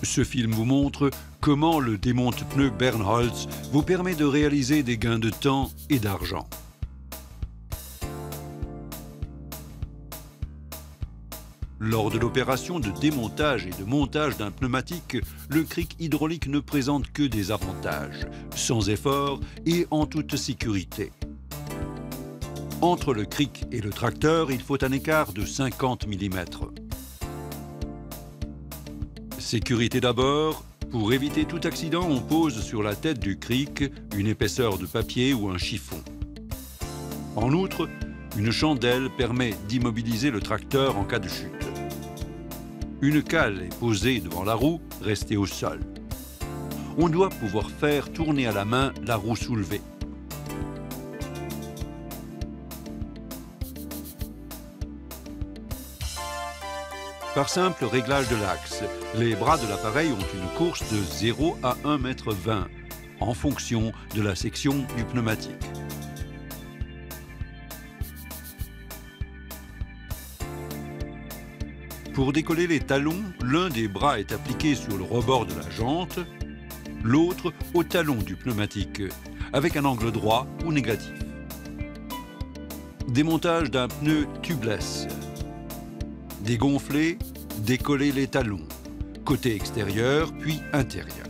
Ce film vous montre comment le démonte-pneus Bernholz vous permet de réaliser des gains de temps et d'argent. Lors de l'opération de démontage et de montage d'un pneumatique, le cric hydraulique ne présente que des avantages, sans effort et en toute sécurité. Entre le cric et le tracteur, il faut un écart de 50 mm. Sécurité d'abord. Pour éviter tout accident, on pose sur la tête du cric une épaisseur de papier ou un chiffon. En outre, une chandelle permet d'immobiliser le tracteur en cas de chute. Une cale est posée devant la roue, restée au sol. On doit pouvoir faire tourner à la main la roue soulevée. Par simple réglage de l'axe, les bras de l'appareil ont une course de 0 à 1,20 m en fonction de la section du pneumatique. Pour décoller les talons, l'un des bras est appliqué sur le rebord de la jante, l'autre au talon du pneumatique, avec un angle droit ou négatif. Démontage d'un pneu tubeless. Dégonfler, décoller les talons, côté extérieur puis intérieur.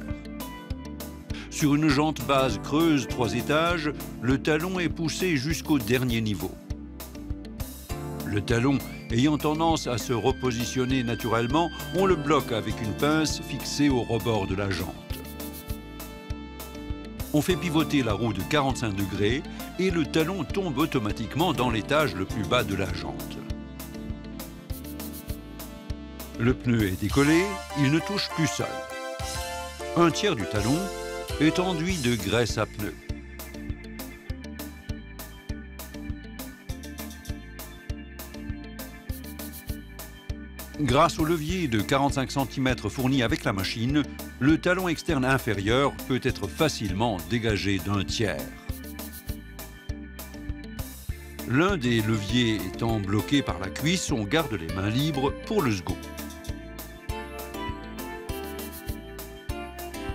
Sur une jante base creuse 3 étages, le talon est poussé jusqu'au dernier niveau. Le talon ayant tendance à se repositionner naturellement, on le bloque avec une pince fixée au rebord de la jante. On fait pivoter la roue de 45 degrés et le talon tombe automatiquement dans l'étage le plus bas de la jante. Le pneu est décollé, il ne touche plus sol. Un tiers du talon est enduit de graisse à pneu. Grâce au levier de 45 cm fourni avec la machine, le talon externe inférieur peut être facilement dégagé d'un tiers. L'un des leviers étant bloqué par la cuisse, on garde les mains libres pour le second.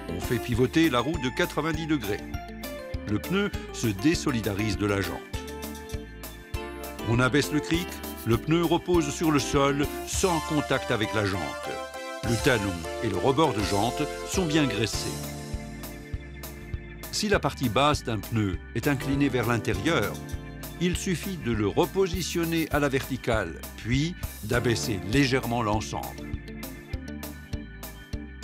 On fait pivoter la roue de 90 degrés. Le pneu se désolidarise de la jante. On abaisse le cric, le pneu repose sur le sol sans contact avec la jante. Le talon et le rebord de jante sont bien graissés. Si la partie basse d'un pneu est inclinée vers l'intérieur, il suffit de le repositionner à la verticale, puis d'abaisser légèrement l'ensemble.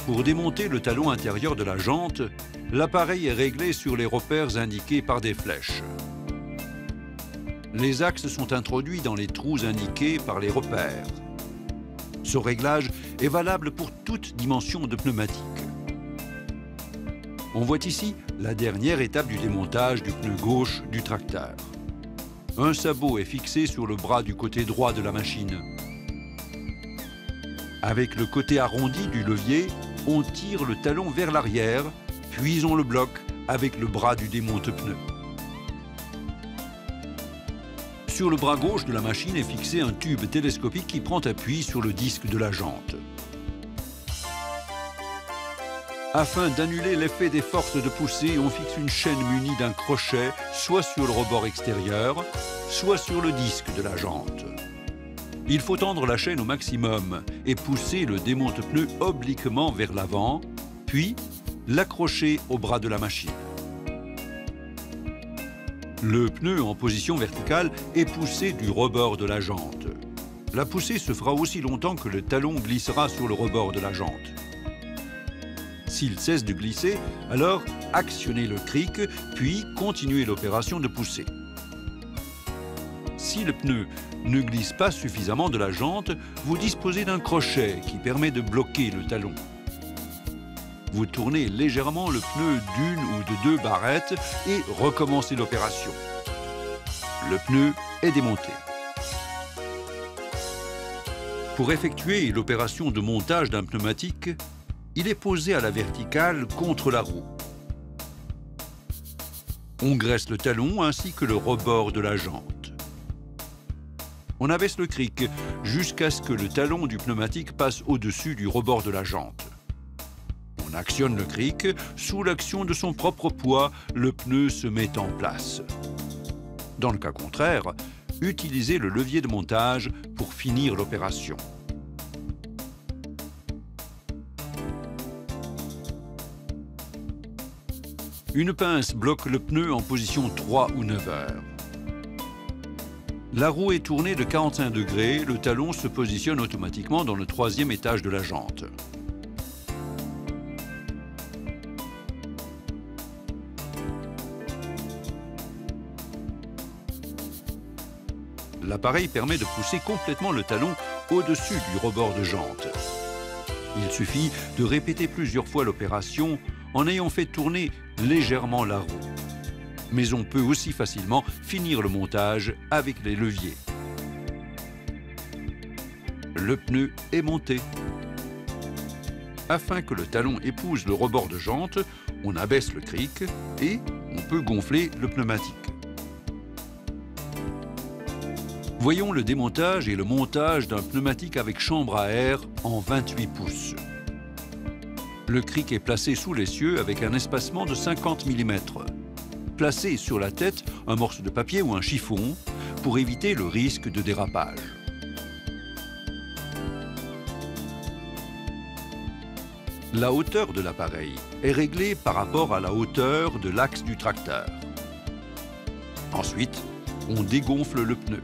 Pour démonter le talon intérieur de la jante, l'appareil est réglé sur les repères indiqués par des flèches. Les axes sont introduits dans les trous indiqués par les repères. Ce réglage est valable pour toute dimension de pneumatique. On voit ici la dernière étape du démontage du pneu gauche du tracteur. Un sabot est fixé sur le bras du côté droit de la machine. Avec le côté arrondi du levier, on tire le talon vers l'arrière, puis on le bloque avec le bras du démonte-pneu. Sur le bras gauche de la machine est fixé un tube télescopique qui prend appui sur le disque de la jante. Afin d'annuler l'effet des forces de poussée, on fixe une chaîne munie d'un crochet, soit sur le rebord extérieur, soit sur le disque de la jante. Il faut tendre la chaîne au maximum et pousser le démonte-pneu obliquement vers l'avant, puis l'accrocher au bras de la machine. Le pneu en position verticale est poussé du rebord de la jante. La poussée se fera aussi longtemps que le talon glissera sur le rebord de la jante. S'il cesse de glisser, alors actionnez le cric, puis continuez l'opération de poussée. Si le pneu ne glisse pas suffisamment de la jante, vous disposez d'un crochet qui permet de bloquer le talon. Vous tournez légèrement le pneu d'une ou de 2 barrettes et recommencez l'opération. Le pneu est démonté. Pour effectuer l'opération de montage d'un pneumatique, il est posé à la verticale contre la roue. On graisse le talon ainsi que le rebord de la jante. On abaisse le cric jusqu'à ce que le talon du pneumatique passe au-dessus du rebord de la jante. On actionne le cric, sous l'action de son propre poids, le pneu se met en place. Dans le cas contraire, utilisez le levier de montage pour finir l'opération. Une pince bloque le pneu en position 3 ou 9 heures. La roue est tournée de 45 degrés, le talon se positionne automatiquement dans le 3e étage de la jante. L'appareil permet de pousser complètement le talon au-dessus du rebord de jante. Il suffit de répéter plusieurs fois l'opération en ayant fait tourner légèrement la roue. Mais on peut aussi facilement finir le montage avec les leviers. Le pneu est monté. Afin que le talon épouse le rebord de jante, on abaisse le cric et on peut gonfler le pneumatique. Voyons le démontage et le montage d'un pneumatique avec chambre à air en 28 pouces. Le cric est placé sous l'essieu avec un espacement de 50 mm. Placez sur la tête un morceau de papier ou un chiffon pour éviter le risque de dérapage. La hauteur de l'appareil est réglée par rapport à la hauteur de l'axe du tracteur. Ensuite, on dégonfle le pneu.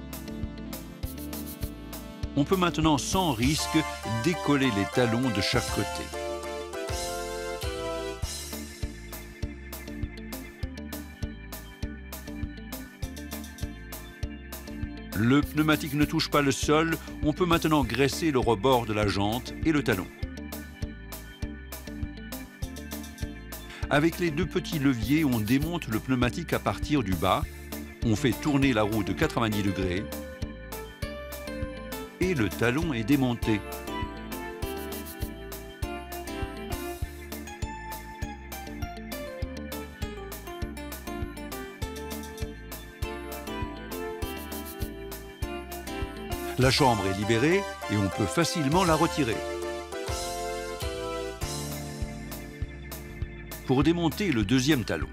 On peut maintenant sans risque décoller les talons de chaque côté. Le pneumatique ne touche pas le sol, on peut maintenant graisser le rebord de la jante et le talon. Avec les deux petits leviers, on démonte le pneumatique à partir du bas, on fait tourner la roue de 90 degrés et le talon est démonté. La chambre est libérée et on peut facilement la retirer. Pour démonter le deuxième talon,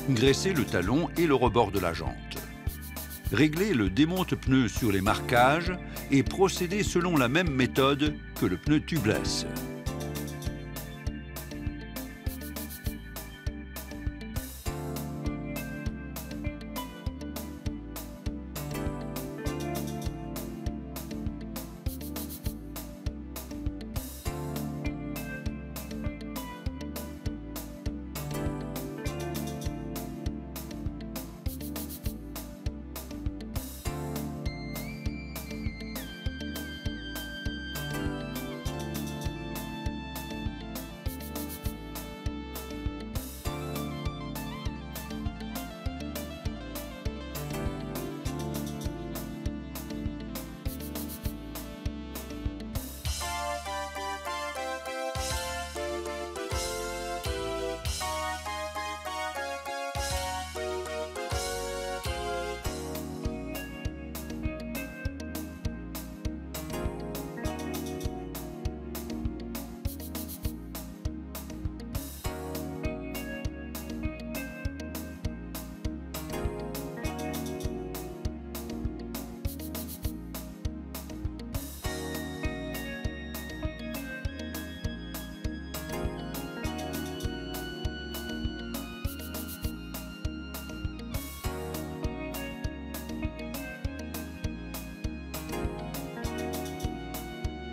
graissez le talon et le rebord de la jante. Réglez le démonte-pneu sur les marquages et procédez selon la même méthode que le pneu tubeless.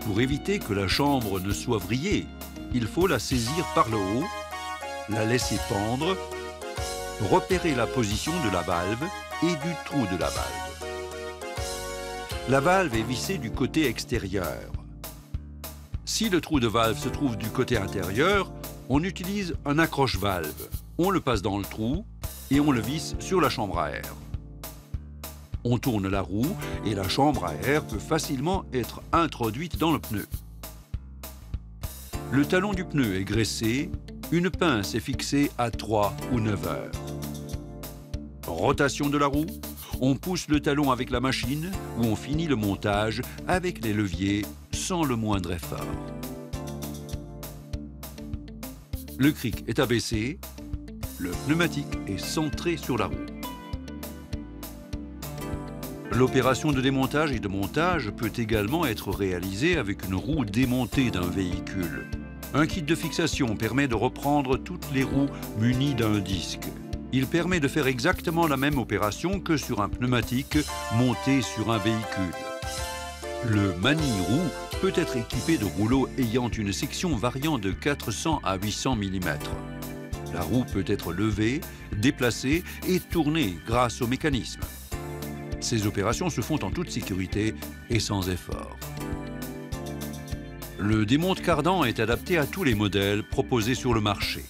Pour éviter que la chambre ne soit vrillée, il faut la saisir par le haut, la laisser pendre, repérer la position de la valve et du trou de la valve. La valve est vissée du côté extérieur. Si le trou de valve se trouve du côté intérieur, on utilise un accroche-valve. On le passe dans le trou et on le visse sur la chambre à air. On tourne la roue et la chambre à air peut facilement être introduite dans le pneu. Le talon du pneu est graissé, une pince est fixée à 3 ou 9 heures. Rotation de la roue, on pousse le talon avec la machine ou on finit le montage avec les leviers sans le moindre effort. Le cric est abaissé, le pneumatique est centré sur la roue. L'opération de démontage et de montage peut également être réalisée avec une roue démontée d'un véhicule. Un kit de fixation permet de reprendre toutes les roues munies d'un disque. Il permet de faire exactement la même opération que sur un pneumatique monté sur un véhicule. Le manie-roue peut être équipé de rouleaux ayant une section variant de 400 à 800 mm. La roue peut être levée, déplacée et tournée grâce au mécanisme. Ces opérations se font en toute sécurité et sans effort. Le démonte-cardan est adapté à tous les modèles proposés sur le marché.